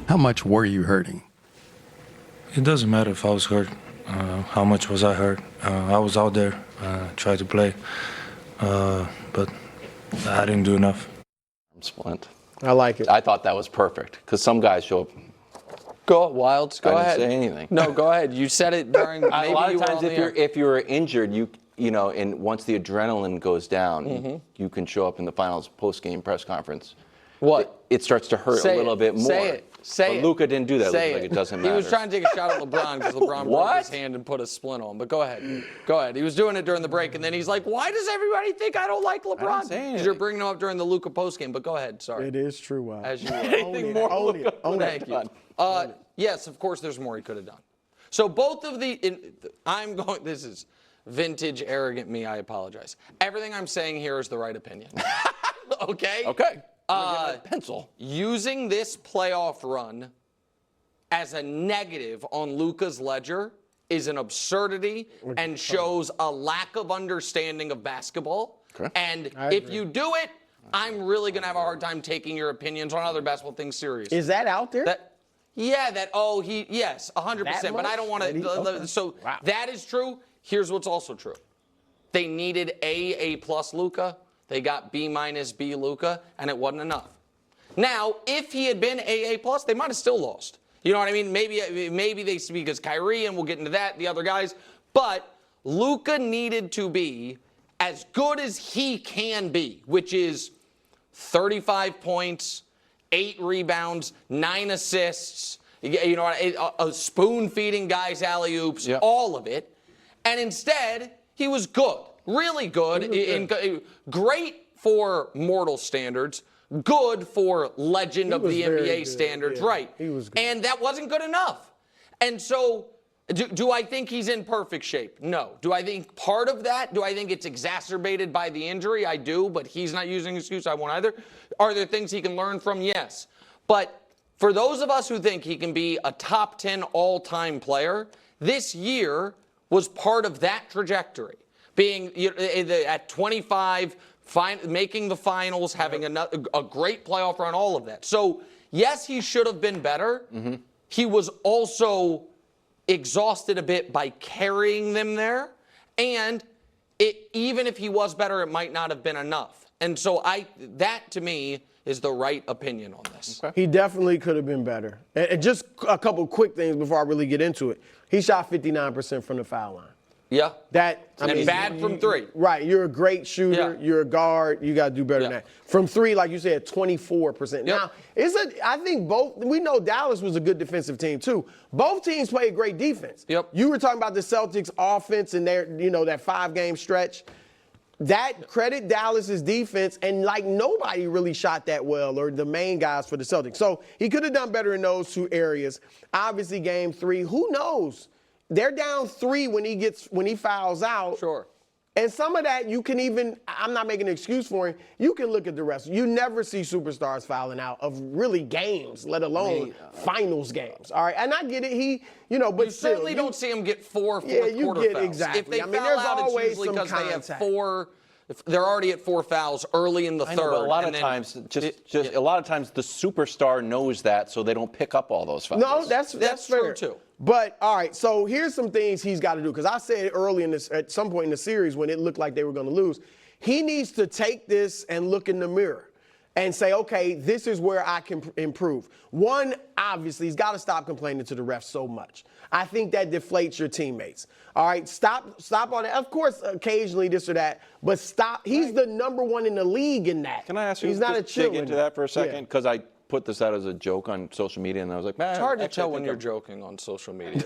How much were you hurting? It doesn't matter if I was hurt. How much was I hurt? I was out there, tried to play, but I didn't do enough. Splint. I like it. I thought that was perfect because some guys show up. Go, Wilds. Go ahead. I didn't say anything. No, go ahead. You said it during. Maybe A lot you of times, were on the air. if you're injured, you know, and once the adrenaline goes down, you can show up in the finals post-game press conference. What? It starts to hurt Say a little it. bit more. Say it. Say but it. Luka didn't do that. Say Like it doesn't matter. He was trying to take a shot at LeBron because LeBron broke his hand and put a splint on. But go ahead. Go ahead. He was doing it during the break, and then he's like, why does everybody think I don't like LeBron? Because you're bringing him up during the Luka postgame. But go ahead. Sorry. It is true, Wild. As you were. Anything more Luka? Thank you. Yes, of course, there's more he could have done. So both of this is vintage arrogant me. I apologize. Everything I'm saying here is the right opinion. Okay? Okay. Pencil. Using this playoff run as a negative on Luka's ledger is an absurdity and shows a lack of understanding of basketball. Okay. And if you do it, I'm really going to have a hard time taking your opinions on other basketball things seriously. Is that out there? Yes, 100%. But I don't want to. So that is true. Here's what's also true. They needed A+ Luka. They got B- B Luka, and it wasn't enough. Now, if he had been A+, they might have still lost. You know what I mean? Maybe they speak as Kyrie, and we'll get into that, the other guys. But Luka needed to be as good as he can be, which is 35 points, 8 rebounds, 9 assists, you know, a spoon-feeding guys alley-oops, all of it. And instead, he was good, really good, great for mortal standards, good for legend of the NBA standards, right? He was good. And that wasn't good enough. And so, do I think he's in perfect shape? No. Do I think part of that, do I think it's exacerbated by the injury? I do, but he's not using an excuse. I won't either. Are there things he can learn from? Yes. But for those of us who think he can be a top 10 all-time player, this year was part of that trajectory. Being at 25, making the finals, having a great playoff run, all of that. So, yes, he should have been better. Mm-hmm. He was also exhausted a bit by carrying them there. And even if he was better, it might not have been enough. And so that, to me, is the right opinion on this. Okay. He definitely could have been better. And just a couple quick things before I really get into it. He shot 59% from the foul line. Yeah. And bad from three. Right. You're a great shooter. Yeah. You're a guard. You got to do better than that. From three, like you said, 24%. Yep. Now, I think we know Dallas was a good defensive team too. Both teams played great defense. Yep. You were talking about the Celtics offense and that 5-game stretch. That credit Dallas's defense, and like nobody really shot that well, or the main guys for the Celtics. So he could have done better in those two areas. Obviously, game 3, who knows? They're down 3 when he fouls out. Sure. And some of that you can I'm not making an excuse for him. You can look at the rest. You never see superstars fouling out of really games, let alone finals games. All right. And I get it. But you certainly don't see him get 4 fourth quarter fouls. Exactly. If they foul out, it's usually because they have 4. If they're already at 4 fouls early in the third. But a lot of times, a lot of times the superstar knows that, so they don't pick up all those fouls. No, that's fair true too. But all right, so here's some things he's got to do, because I said early at some point in the series when it looked like they were going to lose, he needs to take this and look in the mirror and say, okay, this is where I can improve. One, obviously, he's got to stop complaining to the refs so much. I think that deflates your teammates. All right, stop on that. Of course, occasionally this or that, but stop. He's the number 1 in the league in that. Can I ask you he's not to dig into that for a second? Because I put this out as a joke on social media, and I was like, man, it's hard to tell when you're joking on social media.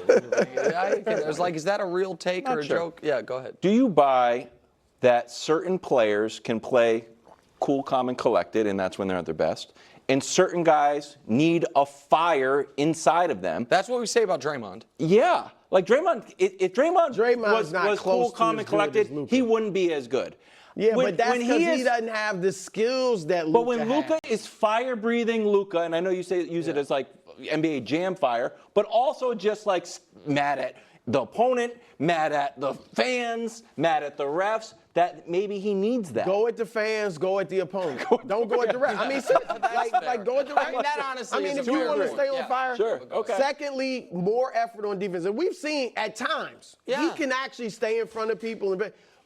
I was like, is that a real take or a joke? Yeah, go ahead. Do you buy that certain players can play cool, calm, and collected, and that's when they're at their best, and certain guys need a fire inside of them? That's what we say about Draymond. Yeah. Like Draymond, if Draymond was cool, calm, and collected, he wouldn't be as good. Yeah, but that's because he doesn't have the skills that Luka But when Luka is fire-breathing Luka, and I know you use it as like NBA Jam fire, but also just like mad at the opponent, mad at the fans, mad at the refs, that maybe he needs that. Go at the fans, go at the opponent. Don't go at the refs. I mean, like go at the refs. I mean, that honestly is if a you fair want to point. stay on Yeah. fire. Sure, okay. Secondly, more effort on defense. And we've seen at times he can actually stay in front of people.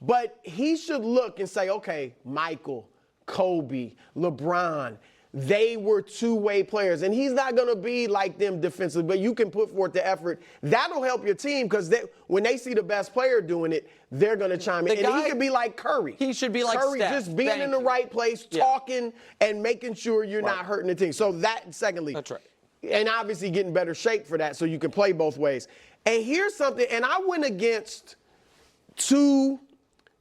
But he should look and say, okay, Michael, Kobe, LeBron, they were two-way players. And he's not going to be like them defensively, but you can put forth the effort. That'll help your team because when they see the best player doing it, they're going to chime in. And he could be like Curry. He should be like Curry, Steph. just being in the right place, talking, and making sure you're not hurting the team. So that, secondly. That's right. And obviously getting better shape for that so you can play both ways. And here's something, and I went against two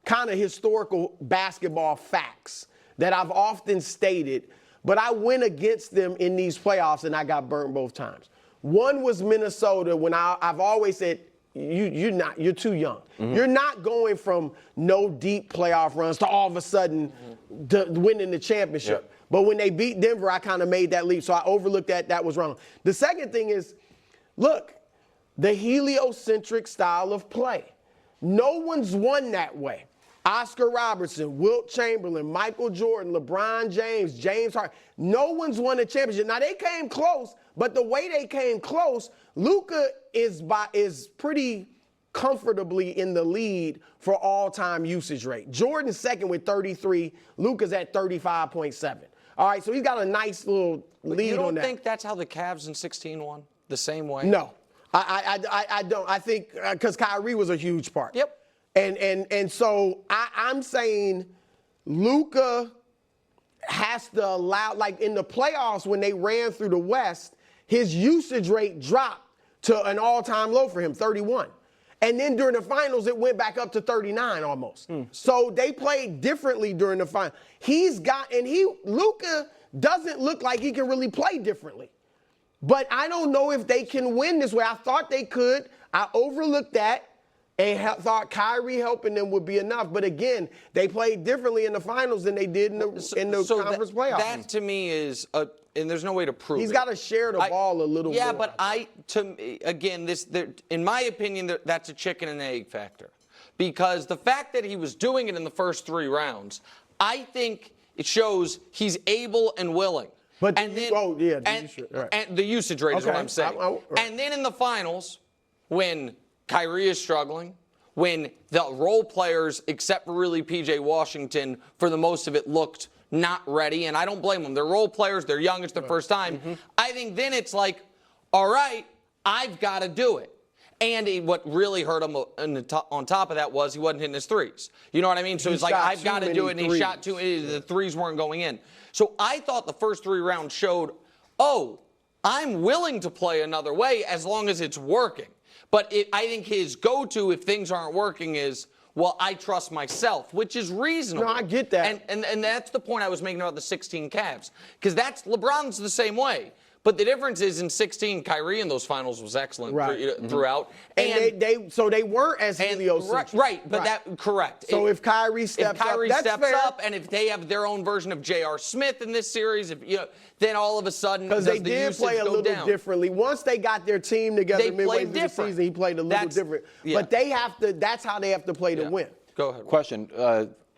kind of historical basketball facts that I've often stated, but I went against them in these playoffs and I got burnt both times. One was Minnesota when I've always said, you're too young. You're not going from no deep playoff runs to all of a sudden winning the championship. Yep. But when they beat Denver, I kind of made that leap. So I overlooked that. That was wrong. The second thing is, look, the heliocentric style of play. No one's won that way. Oscar Robertson, Wilt Chamberlain, Michael Jordan, LeBron James, James Harden. No one's won a championship. Now, they came close, but the way they came close, Luka is pretty comfortably in the lead for all-time usage rate. Jordan's second with 33. Luka's at 35.7. All right, so he's got a nice little lead on that. You don't think that's how the Cavs in 16 won? The same way? No, I don't. I think because Kyrie was a huge part. Yep. And so I'm saying Luka has to allow, like in the playoffs when they ran through the West, his usage rate dropped to an all-time low for him, 31. And then during the finals, it went back up to 39 almost. So they played differently during the final. Luka doesn't look like he can really play differently. But I don't know if they can win this way. I thought they could. I overlooked that and thought Kyrie helping them would be enough. But again, they played differently in the finals than they did in the conference playoffs. That to me is and there's no way to prove He's it. got to share the ball a little more. Yeah, but in my opinion, that's a chicken and egg factor. Because the fact that he was doing it in the first 3 rounds, I think it shows he's able and willing. But and then, the usage rate is what I'm saying. Right. And then in the finals, when Kyrie is struggling, when the role players, except for really P.J. Washington, for the most of it looked not ready, and I don't blame them. They're role players. They're young. It's their first time. I think then it's like, all right, I've got to do it. And what really hurt him on top of that was he wasn't hitting his threes. You know what I mean? So it's like, I've got to do it, and he shot too many. The threes weren't going in. So I thought the first 3 rounds showed, I'm willing to play another way as long as it's working. But I think his go-to, if things aren't working, is, well, I trust myself, which is reasonable. No, I get that. And that's the point I was making about the 16 Cavs. Because LeBron's the same way. But the difference is in 16, Kyrie in those finals was excellent throughout. And they weren't as heliocentric. Right, but correct. So if Kyrie steps up, and if they have their own version of J.R. Smith in this series, then all of a sudden because they did play a little differently. Once they got their team together midway through the season, he played a little different. Yeah. But they have to. That's how they have to play to win. Go ahead. Question.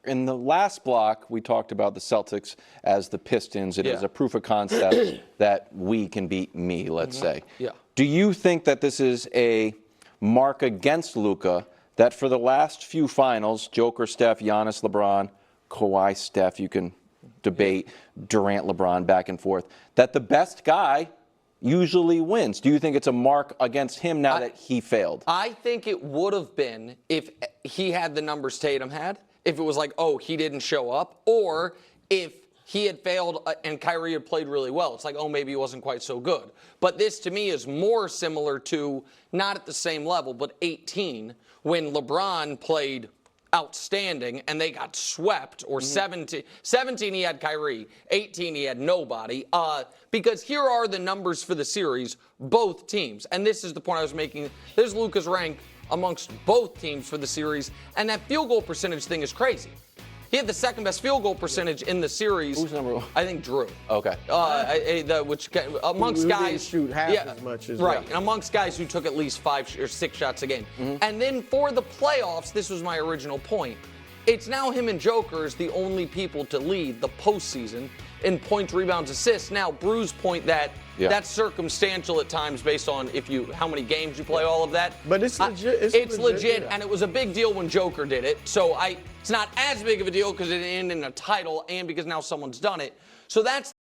In the last block, we talked about the Celtics as the Pistons. It is a proof of concept that we can beat me, let's say. Yeah. Do you think that this is a mark against Luka, that for the last few finals, Joker, Steph, Giannis, LeBron, Kawhi, Steph, you can debate Durant, LeBron, back and forth, that the best guy usually wins? Do you think it's a mark against him now that he failed? I think it would have been if he had the numbers Tatum had. If it was like, he didn't show up, or if he had failed and Kyrie had played really well. It's like, maybe he wasn't quite so good. But this, to me, is more similar to, not at the same level, but 18, when LeBron played outstanding and they got swept, or 17 he had Kyrie, 18 he had nobody. Because here are the numbers for the series, both teams. And this is the point I was making. There's Luka's rank amongst both teams for the series, and that field goal percentage thing is crazy. He had the second best field goal percentage in the series. Who's number one? I think Drew. Okay. Which amongst Who didn't guys shoot half as much as right, and amongst guys who took at least 5 or 6 shots a game. And then for the playoffs, this was my original point. It's now him and Joker is the only people to lead the postseason in points, rebounds, assists. Now, Bruce's point that that's circumstantial at times based on how many games you play, all of that. But it's legit. It's legit, and it was a big deal when Joker did it. So it's not as big of a deal because it ended in a title and because now someone's done it. So that's